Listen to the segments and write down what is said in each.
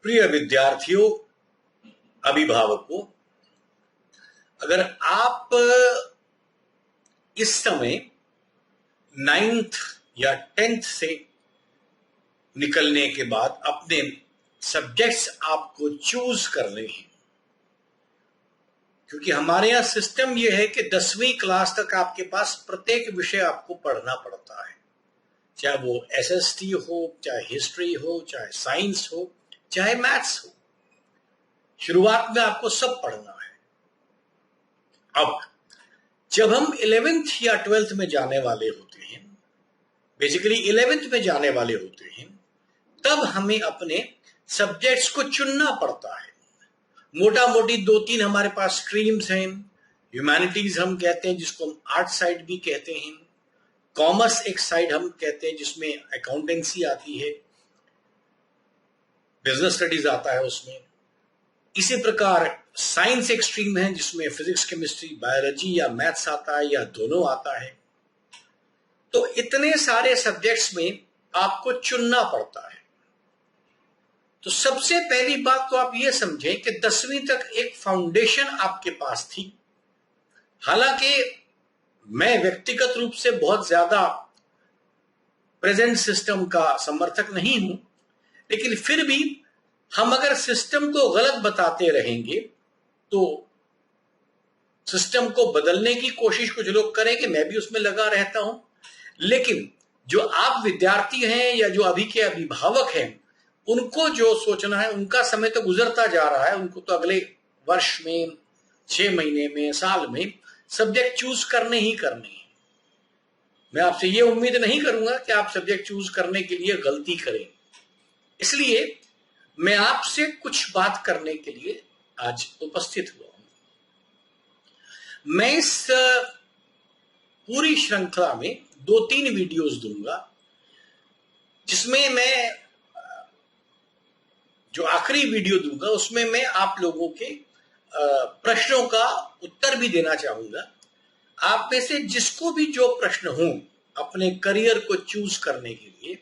प्रिय विद्यार्थियों, अभिभावकों, अगर आप इस समय 9th या 10th से निकलने के बाद अपने सब्जेक्ट्स आपको चूज करने हैं, क्योंकि हमारे यहाँ सिस्टम यह है कि 10वीं क्लास तक आपके पास प्रत्येक विषय आपको पढ़ना पड़ता है, चाहे वो SST हो, चाहे हिस्ट्री हो, चाहे साइंस हो, चाहे मैथ्स हो। शुरुआत में आपको सब पढ़ना है। अब जब हम 11th या 12th में जाने वाले होते हैं, बेसिकली 11th में जाने वाले होते हैं, तब हमें अपने सब्जेक्ट्स को चुनना पड़ता है। मोटा मोटी 2-3 हमारे पास स्ट्रीम्स हैं। ह्यूमैनिटीज हम कहते हैं, जिसको हम आर्ट साइड भी कहते हैं। कॉमर्स एक साइड हम कहते हैं, जिसमें अकाउंटेंसी आती है, बिजनेस स्टडीज आता है उसमें। इसी प्रकार साइंस एक स्ट्रीम है, जिसमें फिजिक्स, केमिस्ट्री, बायोलॉजी या मैथ्स आता है या दोनों आता है। तो इतने सारे सब्जेक्ट्स में आपको चुनना पड़ता है। तो सबसे पहली बात तो आप ये समझें कि 10वीं तक एक फाउंडेशन आपके पास थी। हालांकि मैं व्यक्तिगत रूप से बहुत ज्यादा प्रेजेंट सिस्टम का समर्थक नहीं हूं, लेकिन फिर भी हम अगर सिस्टम को गलत बताते रहेंगे तो सिस्टम को बदलने की कोशिश कुछ लोग करेंगे। मैं भी उसमें लगा रहता हूं, लेकिन जो आप विद्यार्थी हैं या जो अभी के अभिभावक हैं, उनको जो सोचना है, उनका समय तो गुजरता जा रहा है। उनको तो अगले वर्ष में, 6 महीने में, साल में सब्जेक्ट चूज करने ही करने हैं। मैं आपसे ये उम्मीद नहीं करूंगा कि आप सब्जेक्ट चूज करने के लिए गलती करें। इसलिए मैं आपसे कुछ बात करने के लिए आज उपस्थित हुआ हूं। मैं इस पूरी श्रृंखला में 2-3 वीडियोस दूंगा, जिसमें मैं जो आखिरी वीडियो दूंगा उसमें मैं आप लोगों के प्रश्नों का उत्तर भी देना चाहूंगा। आप में से जिसको भी जो प्रश्न हो अपने करियर को चूज करने के लिए,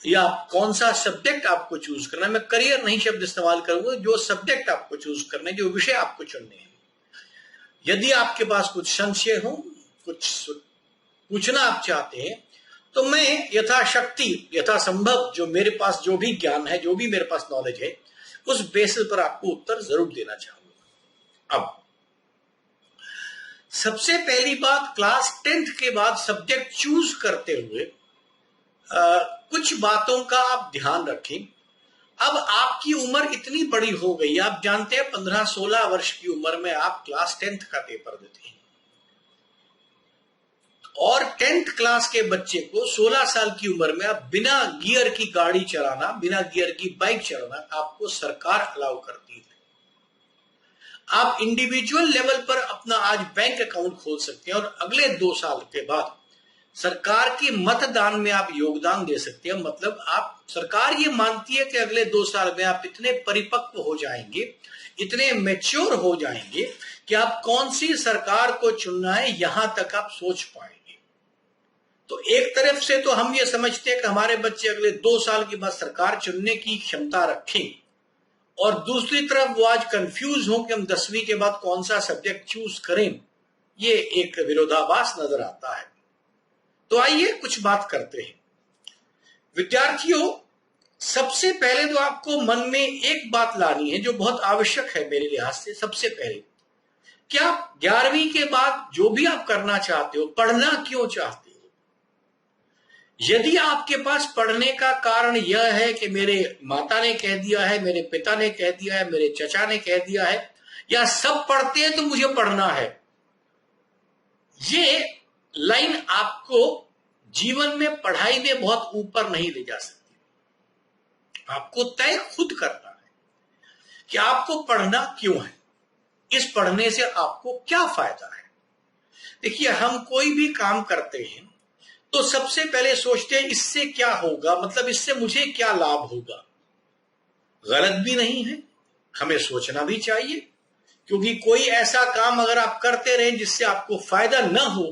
या कौन सा सब्जेक्ट आपको चूज करना है, मैं करियर नहीं शब्द इस्तेमाल करूंगा, जो सब्जेक्ट आपको चूज करना है, जो विषय आपको चुनने हैं। यदि आपके पास कुछ संशय हो, कुछ पूछना आप चाहते हैं, तो मैं यथाशक्ति, यथासंभव जो मेरे पास जो भी ज्ञान है, जो भी मेरे पास नॉलेज है, उस बेसिस पर आपको उत्तर जरूर देना चाहूंगा। अब सबसे पहली बात, क्लास 10th के बाद सब्जेक्ट चूज करते हुए कुछ बातों का आप ध्यान रखें। अब आपकी उम्र इतनी बड़ी हो गई, आप जानते हैं 15-16 वर्ष की उम्र में आप क्लास 10th का पेपर देते हैं, और 10th क्लास के बच्चे को 16 साल की उम्र में आप बिना गियर की गाड़ी चलाना, बिना गियर की बाइक चलाना आपको सरकार अलाउ करती है। आप इंडिविजुअल लेवल पर अपना आज बैंक अकाउंट खोल सकते हैं, और अगले 2 साल के बाद सरकार की मतदान में आप योगदान दे सकते हैं। मतलब आप, सरकार ये मानती है कि अगले 2 साल में आप इतने परिपक्व हो जाएंगे, इतने मैच्योर हो जाएंगे कि आप कौन सी सरकार को चुनना है, यहां तक आप सोच पाएंगे। तो एक तरफ से तो हम ये समझते हैं कि हमारे बच्चे अगले 2 साल के बाद सरकार चुनने की क्षमता रखें, और दूसरी तरफ वो आज कंफ्यूज हो कि हम 10वीं के बाद कौन सा सब्जेक्ट चूज करें। ये एक विरोधाभास नजर आता है। तो आइए कुछ बात करते हैं। विद्यार्थियों, सबसे पहले तो आपको मन में एक बात लानी है जो बहुत आवश्यक है मेरे लिहाज से। सबसे पहले, क्या 11वीं के बाद जो भी आप करना चाहते हो, पढ़ना क्यों चाहते हो? यदि आपके पास पढ़ने का कारण यह है कि मेरे माता ने कह दिया है, मेरे पिता ने कह दिया है, मेरे चचा ने कह दिया है, या सब पढ़ते हैं तो मुझे पढ़ना है, ये लाइन आपको जीवन में, पढ़ाई में बहुत ऊपर नहीं ले जा सकती। आपको तय खुद करना है कि आपको पढ़ना क्यों है, इस पढ़ने से आपको क्या फायदा है। देखिए, हम कोई भी काम करते हैं तो सबसे पहले सोचते हैं इससे क्या होगा, मतलब इससे मुझे क्या लाभ होगा। गलत भी नहीं है, हमें सोचना भी चाहिए, क्योंकि कोई ऐसा काम अगर आप करते रहें जिससे आपको फायदा ना हो,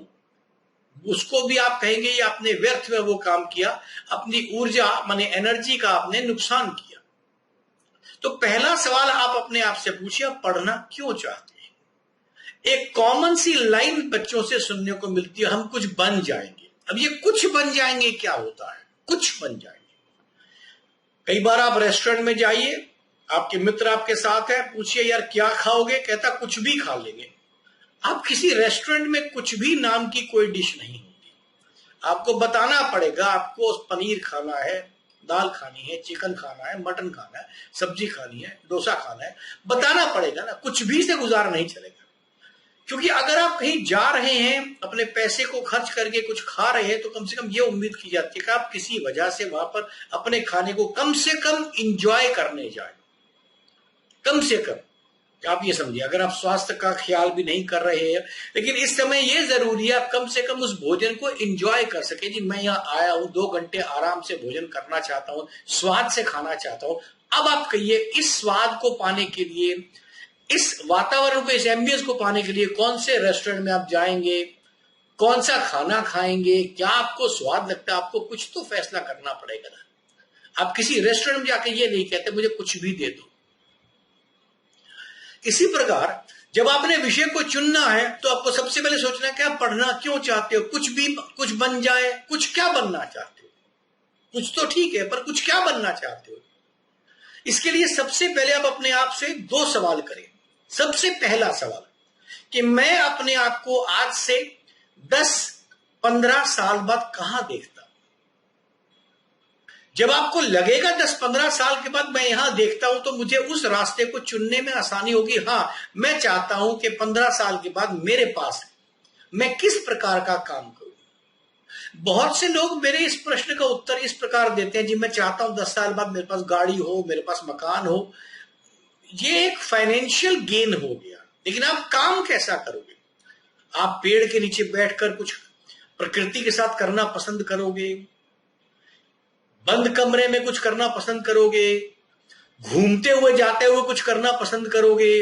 उसको भी आप कहेंगे ये आपने व्यर्थ में वो काम किया, अपनी ऊर्जा माने एनर्जी का आपने नुकसान किया। तो पहला सवाल आप अपने आप से पूछिए, आप पढ़ना क्यों चाहते हैं। एक कॉमन सी लाइन बच्चों से सुनने को मिलती है, हम कुछ बन जाएंगे। अब ये कुछ बन जाएंगे क्या होता है? कुछ बन जाएंगे। कई बार आप रेस्टोरेंट में जाइए, आपके मित्र आपके साथ है, पूछिए यार क्या खाओगे, कहता कुछ भी खा लेंगे। आप किसी रेस्टोरेंट में कुछ भी नाम की कोई डिश नहीं होती, आपको बताना पड़ेगा आपको पनीर खाना है, दाल खानी है, चिकन खाना है, मटन खाना है, सब्जी खानी है, डोसा खाना है, बताना पड़ेगा ना। कुछ भी से गुजारा नहीं चलेगा। क्योंकि अगर आप कहीं जा रहे हैं, अपने पैसे को खर्च करके कुछ खा रहे हैं, तो कम से कम ये उम्मीद की जाती है कि आप किसी वजह से वहां पर अपने खाने को कम से कम इंजॉय करने जाए। कम से कम आप ये समझिए, अगर आप स्वास्थ्य का ख्याल भी नहीं कर रहे हैं, लेकिन इस समय ये जरूरी है आप कम से कम उस भोजन को एंजॉय कर सके। जी मैं यहाँ आया हूं, 2 घंटे आराम से भोजन करना चाहता हूं, स्वाद से खाना चाहता हूं। अब आप कहिए, इस स्वाद को पाने के लिए, इस वातावरण को, इस एम्बियंस को पाने के लिए कौन से रेस्टोरेंट में आप जाएंगे, कौन सा खाना खाएंगे, क्या आपको स्वाद लगता है? आपको कुछ तो फैसला करना पड़ेगा ना। आप किसी रेस्टोरेंट में जाकर ये नहीं कहते मुझे कुछ भी दे दो। इसी प्रकार जब आपने विषय को चुनना है, तो आपको सबसे पहले सोचना है कि आप पढ़ना क्यों चाहते हो। कुछ बन जाए, कुछ क्या बनना चाहते हो? कुछ तो ठीक है, पर कुछ क्या बनना चाहते हो? इसके लिए सबसे पहले आप अपने आप से 2 सवाल करें। सबसे पहला सवाल कि मैं अपने आप को आज से 10-15 साल बाद कहां देखता हूं। जब आपको लगेगा 10-15 साल के बाद मैं यहां देखता हूं, तो मुझे उस रास्ते को चुनने में आसानी होगी। हां, मैं चाहता हूं कि 15 साल के बाद मेरे पास मैं किस प्रकार का काम करूं। बहुत से लोग मेरे इस प्रश्न का उत्तर इस प्रकार देते हैं, जी मैं चाहता हूं 10 साल बाद मेरे पास गाड़ी हो, मेरे पास मकान हो। ये एक फाइनेंशियल गेन हो गया, लेकिन आप काम कैसा करोगे? आप पेड़ के नीचे बैठकर कुछ प्रकृति के साथ करना पसंद करोगे, बंद कमरे में कुछ करना पसंद करोगे, घूमते हुए जाते हुए कुछ करना पसंद करोगे?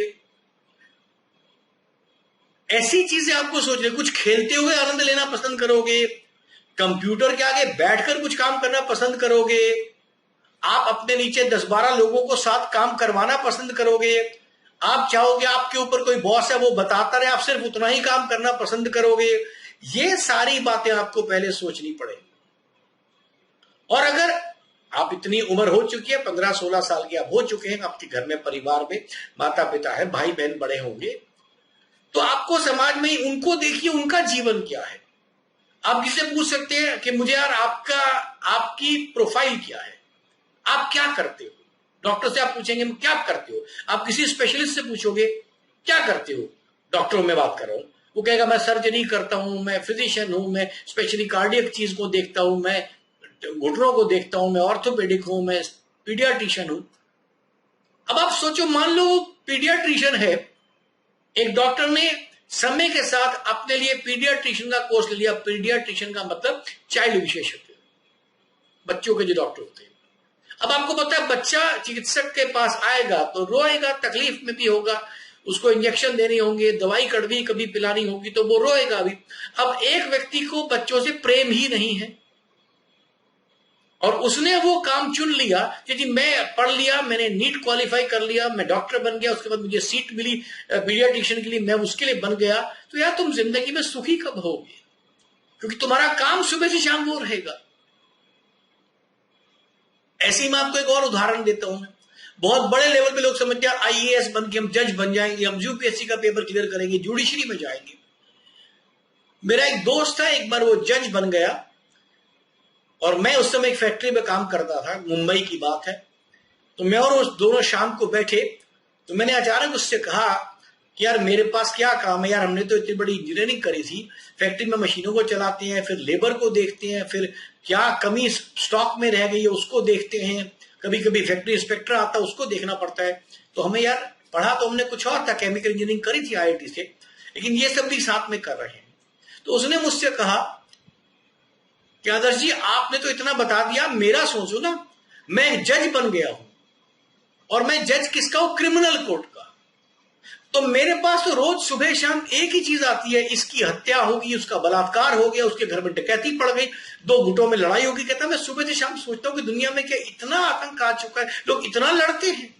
ऐसी चीजें आपको सोचने, कुछ खेलते हुए आनंद लेना पसंद करोगे, कंप्यूटर के आगे बैठकर कुछ काम करना पसंद करोगे, आप अपने नीचे 10-12 लोगों को साथ काम करवाना पसंद करोगे, आप चाहोगे आपके ऊपर कोई बॉस है वो बताता रहे, आप सिर्फ उतना ही काम करना पसंद करोगे। ये सारी बातें आपको पहले सोचनी पड़ेगी। और अगर आप इतनी उम्र हो चुकी है, 15-16 साल के आप हो चुके हैं, आपके घर में परिवार में माता पिता है, भाई बहन बड़े होंगे, तो आपको समाज में उनको देखिए, उनका जीवन क्या है। आप किसे पूछ सकते हैं कि मुझे यार आपकी प्रोफाइल क्या है, आप क्या करते हो। डॉक्टर से आप पूछेंगे क्या करते हो, आप किसी स्पेशलिस्ट से पूछोगे क्या करते हो, डॉक्टरों में बात कर रहा हूं, वो कहेगा मैं सर्जरी करता हूं, मैं फिजिशियन हूं, मैं स्पेशली कार्डियक चीज को देखता हूं, मैं घुटनों को देखता हूं, मैं ऑर्थोपेडिक हूं, मैं पीडियाट्रिशियन हूं। अब आप सोचो, मान लो पीडियाट्रिशियन है, एक डॉक्टर ने समय के साथ अपने लिए पीडियाट्रिशियन का कोर्स ले लिया। पीडियाट्रिशियन का मतलब चाइल्ड विशेषज्ञ, बच्चों के जो डॉक्टर होते हैं। अब आपको पता है बच्चा चिकित्सक के पास आएगा तो रोएगा, तकलीफ में भी होगा, उसको इंजेक्शन देने होंगे, दवाई कड़वी कभी पिलानी होगी तो वो रोएगा भी। अब एक व्यक्ति को बच्चों से प्रेम ही नहीं है और उसने वो काम चुन लिया कि जी मैं पढ़ लिया, मैंने नीट क्वालिफाई कर लिया, मैं डॉक्टर बन गया, उसके बाद मुझे सीट मिली पीडियाट्रिशियन के लिए, मैं उसके लिए बन गया। तो यार तुम जिंदगी में सुखी कब होगे? क्योंकि तुम्हारा काम सुबह से शाम वो रहेगा। ऐसे ही मैं आपको एक और उदाहरण देता हूं। बहुत बड़े लेवल पे लोग समझते हैं आईएएस बन के हम जज बन जाएंगे, हम यूपीएससी का पेपर क्लियर करेंगे, जुडिशरी में जाएंगे। मेरा एक दोस्त था, एक बार वो जज बन गया और मैं उस समय एक फैक्ट्री में काम करता था, मुंबई की बात है। तो मैं और उस दोनों शाम को बैठे, तो मैंने अचानक उससे कहा कि यार मेरे पास क्या काम है यार, हमने तो इतनी बड़ी इंजीनियरिंग करी थी, फैक्ट्री में मशीनों को चलाते हैं, फिर लेबर को देखते हैं, फिर क्या कमी स्टॉक में रह गई है उसको देखते हैं, कभी कभी फैक्ट्री इंस्पेक्टर आता है उसको देखना पड़ता है। तो हमें यार पढ़ा तो हमने कुछ और था, केमिकल इंजीनियरिंग करी थी आईआईटी से, लेकिन ये सब भी साथ में कर रहे हैं। तो उसने मुझसे कहा कि आदर्श जी आपने तो इतना बता दिया, मेरा सोचो ना, मैं जज बन गया हूं और मैं जज किसका हूं? क्रिमिनल कोर्ट का। तो मेरे पास तो रोज सुबह शाम एक ही चीज आती है, इसकी हत्या होगी, उसका बलात्कार हो गया, उसके घर में डकैती पड़ गई, 2 गुटों में लड़ाई होगी। कहता मैं सुबह से शाम सोचता हूं कि दुनिया में क्या इतना आतंक आ चुका है, लोग इतना लड़ते हैं।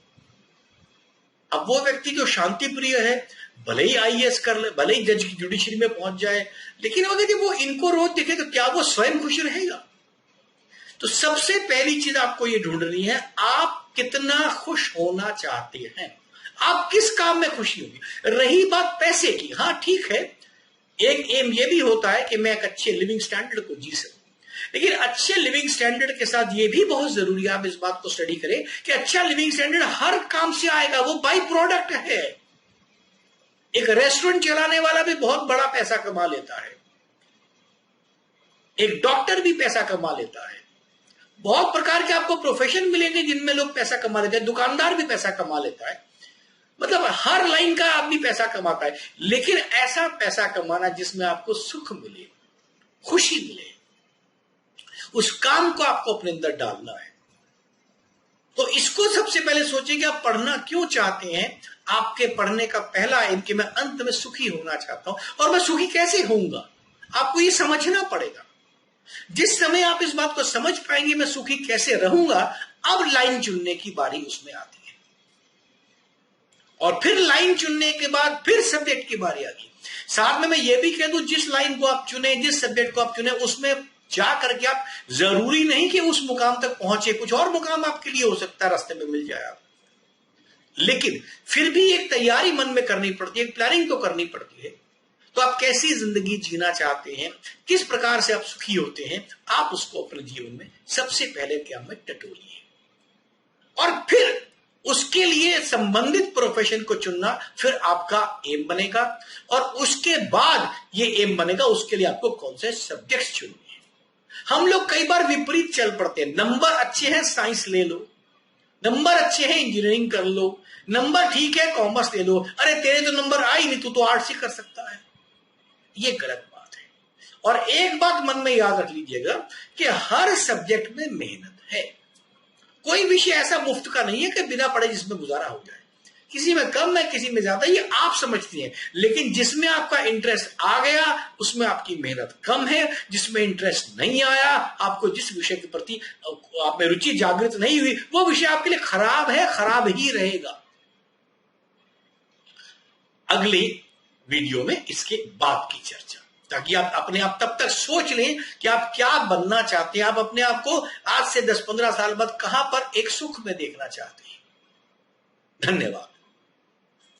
अब वो व्यक्ति जो शांति प्रिय है, भले ही आईएएस कर ले, भले ही जज की जुडिशरी में पहुंच जाए, लेकिन अगर जब वो इनको रोज देखे तो क्या वो स्वयं खुश रहेगा? तो सबसे पहली चीज आपको ये ढूंढनी है, आप कितना खुश होना चाहते हैं, आप किस काम में खुशी होगी। रही बात पैसे की, हाँ ठीक है, एक एम ये भी होता है कि मैं एक अच्छे लिविंग स्टैंडर्ड को जी सकूं, लेकिन अच्छे लिविंग स्टैंडर्ड के साथ ये भी बहुत जरूरी है, आप इस बात को स्टडी करें कि अच्छा लिविंग स्टैंडर्ड हर काम से आएगा, वो बाई प्रोडक्ट है। एक रेस्टोरेंट चलाने वाला भी बहुत बड़ा पैसा कमा लेता है, एक डॉक्टर भी पैसा कमा लेता है, बहुत प्रकार के आपको प्रोफेशन मिलेंगे जिनमें लोग पैसा कमा लेते हैं, दुकानदार भी पैसा कमा लेता है, मतलब हर लाइन का आदमी पैसा कमाता है। लेकिन ऐसा पैसा कमाना जिसमें आपको सुख मिले, खुशी मिले, उस काम को आपको अपने अंदर डालना है। तो इसको सबसे पहले सोचिए कि आप पढ़ना क्यों चाहते हैं। आपके पढ़ने का पहला एम कि मैं अंत में सुखी होना चाहता हूं, और मैं सुखी कैसे होऊंगा, आपको ये समझना पड़ेगा। जिस समय आप इस बात को समझ पाएंगे मैं सुखी कैसे रहूंगा, अब लाइन चुनने की बारी उसमें आती है, और फिर लाइन चुनने के बाद फिर सब्जेक्ट की बारी आती है। साथ में मैं ये भी कह दूं, जिस लाइन को आप चुने, जिस सब्जेक्ट को आप चुने, उसमें जा करके आप जरूरी नहीं कि उस मुकाम तक पहुंचे, कुछ और मुकाम आपके लिए हो सकता है रास्ते में मिल जाए आप, लेकिन फिर भी एक तैयारी मन में करनी पड़ती है, एक प्लानिंग तो करनी पड़ती है। तो आप कैसी जिंदगी जीना चाहते हैं, किस प्रकार से आप सुखी होते हैं, आप उसको अपने जीवन में सबसे पहले क्या में टटोलिए, और फिर उसके लिए संबंधित प्रोफेशन को चुनना फिर आपका एम बनेगा, और उसके बाद ये एम बनेगा उसके लिए आपको कौन से सब्जेक्ट्स चुनने हैं। हम लोग कई बार विपरीत चल पड़ते हैं, नंबर अच्छे हैं साइंस ले लो, नंबर अच्छे हैं इंजीनियरिंग कर लो, नंबर ठीक है कॉमर्स ले लो, अरे तेरे तो नंबर आई नहीं, तू तो आर्ट्स ही कर सकता है। ये गलत बात है। और एक बात मन में याद रख लीजिएगा कि हर सब्जेक्ट में मेहनत है, कोई विषय ऐसा मुफ्त का नहीं है कि बिना पढ़े जिसमें गुजारा हो जाए। किसी में कम है, किसी में ज्यादा, ये आप समझती हैं, लेकिन जिसमें आपका इंटरेस्ट आ गया उसमें आपकी मेहनत कम है, जिसमें इंटरेस्ट नहीं आया, आपको जिस विषय के प्रति आप में रुचि जागृत नहीं हुई, वो विषय आपके लिए खराब है, खराब ही रहेगा। अगली वीडियो में इसके बाद की चर्चा, ताकि आप अपने आप तब तक सोच लें कि आप क्या बनना चाहते हैं, आप अपने आप को आज से 10-15 साल बाद कहां पर एक सुख में देखना चाहते हैं। धन्यवाद।